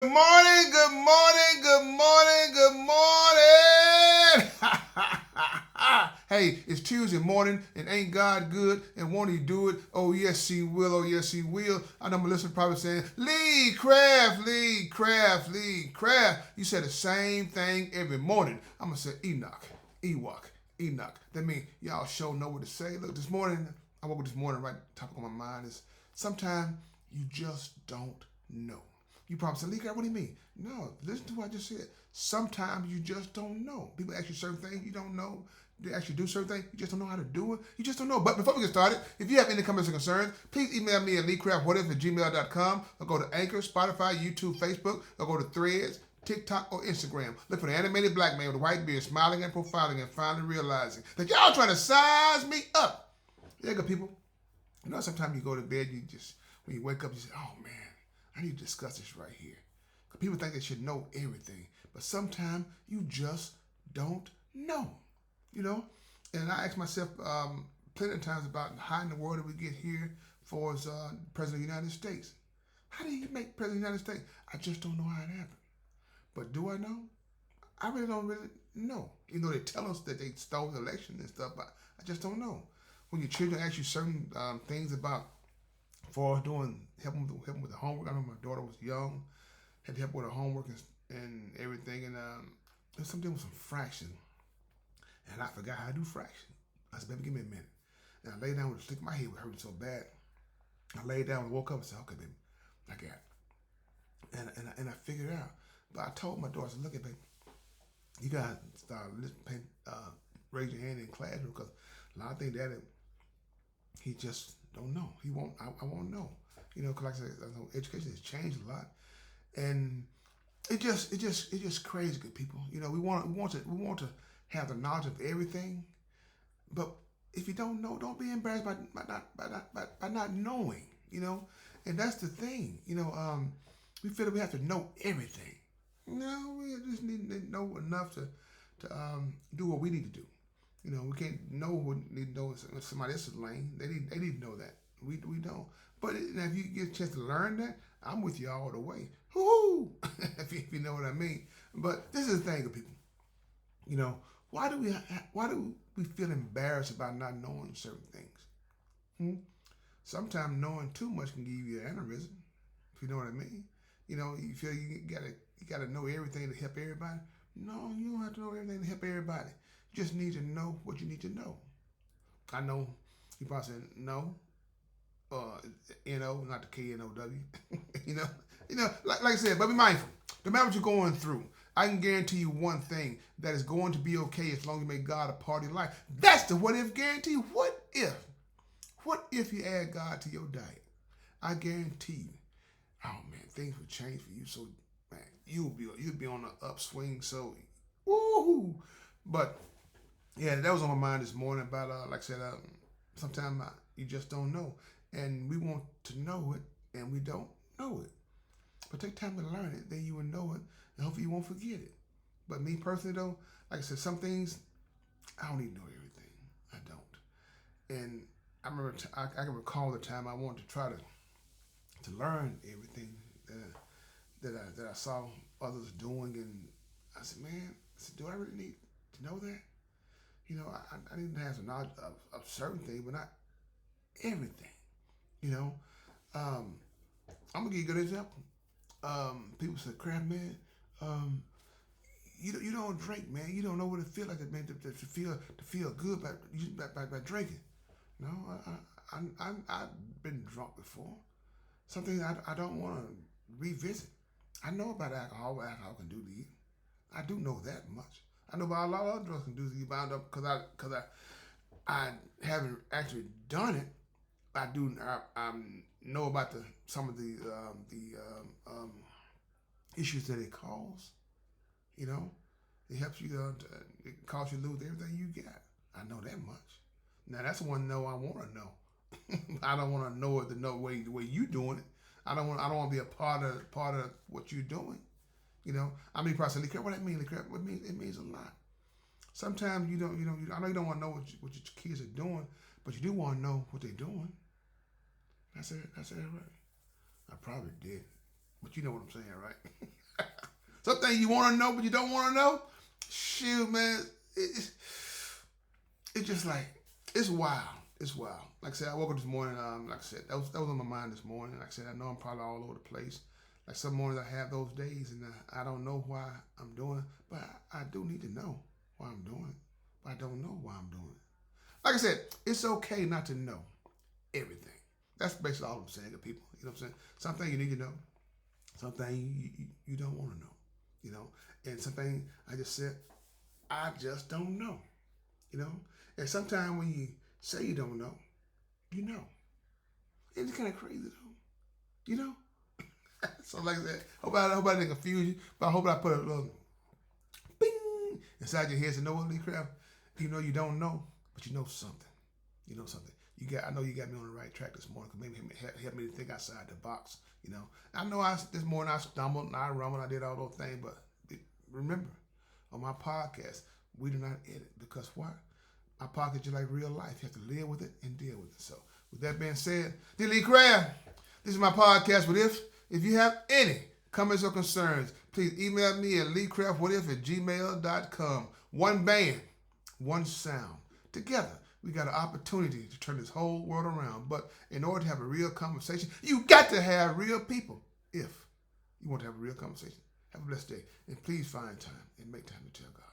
Good morning, good morning, good morning, good morning. Hey, it's Tuesday morning, and ain't God good? And won't He do it? Oh, yes, He will. Oh, yes, He will. I know my listener probably saying, Lee Craft, Lee Craft, Lee Craft. You say the same thing every morning. I'm going to say Enoch, Ewok, Enoch. That means y'all sure know what to say. Look, this morning, I woke up this morning, right? Topic on my mind is sometimes you just don't know. You probably say, Lee, what do you mean? No, listen to what I just said. Sometimes you just don't know. People ask you certain things you don't know. They actually do certain things. You just don't know how to do it. You just don't know. But before we get started, if you have any comments or concerns, please email me at leecraftwhatever@gmail.com or go to Anchor, Spotify, YouTube, Facebook, or go to Threads, TikTok, or Instagram. Look for the animated black man with a white beard smiling and profiling and finally realizing that y'all trying to size me up. Yeah, good people. You know, sometimes you go to bed, when you wake up, you say, oh man, I need to discuss this right here. Because people think they should know everything. But sometimes you just don't know. You know? And I ask myself plenty of times about how in the world did we get here for as President of the United States. How did he make President of the United States? I just don't know how it happened. But do I know? I really don't really know. You know, they tell us that they stole the election and stuff, but I just don't know. When your children ask you certain things about for doing helping with the homework. I remember my daughter was young, had to help with her homework and everything, and there's something with some fraction, and I forgot how to do fraction. I said, baby, give me a minute. And I laid down with a stick. My head was hurting so bad. I laid down and woke up and said, okay, baby, I got it. And I figured it out. But I told my daughter, I said, look at baby, you gotta start raise your hand in class because a lot of things that he just don't know. He won't. I won't know. You know, because like I said, education has changed a lot, and it just crazy, good people. You know, we want to have the knowledge of everything, but if you don't know, don't be embarrassed by not knowing. You know, and that's the thing. You know, we feel that we have to know everything. No, we just need to know enough to do what we need to do. You know, we can't know what need to know in somebody else's lane. They need to know that. We don't. But if you get a chance to learn that, I'm with you all the way. Whoo! if you know what I mean. But this is the thing of people. You know, why do we feel embarrassed about not knowing certain things? Hmm? Sometimes knowing too much can give you an aneurysm. If you know what I mean. You know, you feel you gotta know everything to help everybody. No, you don't have to know everything to help everybody. You just need to know what you need to know. I know you probably said no, N-O, not the K-N-O-W. you know, like I said, but be mindful. No matter what you're going through, I can guarantee you one thing, that is going to be okay as long as you make God a part of your life. That's the what if guarantee. What if? What if you add God to your diet? I guarantee you, oh man, things will change for you. So man, you'll be on the upswing. So, woohoo! But yeah, that was on my mind this morning about like I said, sometimes you just don't know, and we want to know it, and we don't know it. But take time to learn it, then you will know it, and hopefully you won't forget it. But me personally though, like I said, some things I don't need to know everything. I don't, and I remember I can recall the time I wanted to try to learn everything that I saw others doing, and I said, man, do I really need to know that? You know, I need to have some knowledge of certain things, but not everything. You know, um, I'm gonna give you a good example. People say, "Crap, man, um, you don't drink, man. You don't know what it feel like, man, to feel good by drinking." No, I've been drunk before. Something I don't want to revisit. I know about alcohol, what alcohol can do to you. I do know that much. I know about a lot of other drugs can do to you, bound up because I haven't actually done it. I do. I know about some of the issues that it cause. You know, it helps you. It causes you to lose everything you got. I know that much. Now that's one no I want to know. I don't want to know it the way you doing it. I don't want to be a part of what you're doing. You know, I mean, probably what that mean? It means a lot. Sometimes you don't. I know you don't want to know what your kids are doing, but you do want to know what they're doing. That's it. That's it, right? I probably did, but you know what I'm saying, right? Something you want to know, but you don't want to know. Shoot, man. It's just like, it's wild. It's wild. Like I said, I woke up this morning, like I said, that was on my mind this morning. Like I said, I know I'm probably all over the place. Like some mornings I have those days and I don't know why I'm doing it, but I do need to know why I'm doing it. But I don't know why I'm doing it. Like I said, it's okay not to know everything. That's basically all I'm saying to people. You know what I'm saying? Something you need to know. Something you don't want to know. You know? And something I just said, I just don't know. You know? And sometimes when you say you don't know, you know. It's kind of crazy though. You know? So like I said, hope I didn't confuse you, but I hope I put a little bing inside your head. So know what, Lee Craft? You know you don't know, but you know something. You know something. I know you got me on the right track this morning. Cause maybe help me to think outside the box. You know, I know this morning I stumbled and I rumbled. I did all those things, but remember, on my podcast, we do not edit because what? My podcast is like real life. You have to live with it and deal with it. So, with that being said, this is Lee Craft. This is my podcast. But if you have any comments or concerns, please email me at leecraftwhatif@gmail.com. One band, one sound. Together, we got an opportunity to turn this whole world around. But in order to have a real conversation, you got to have real people. If you want to have a real conversation, have a blessed day. And please find time and make time to tell God.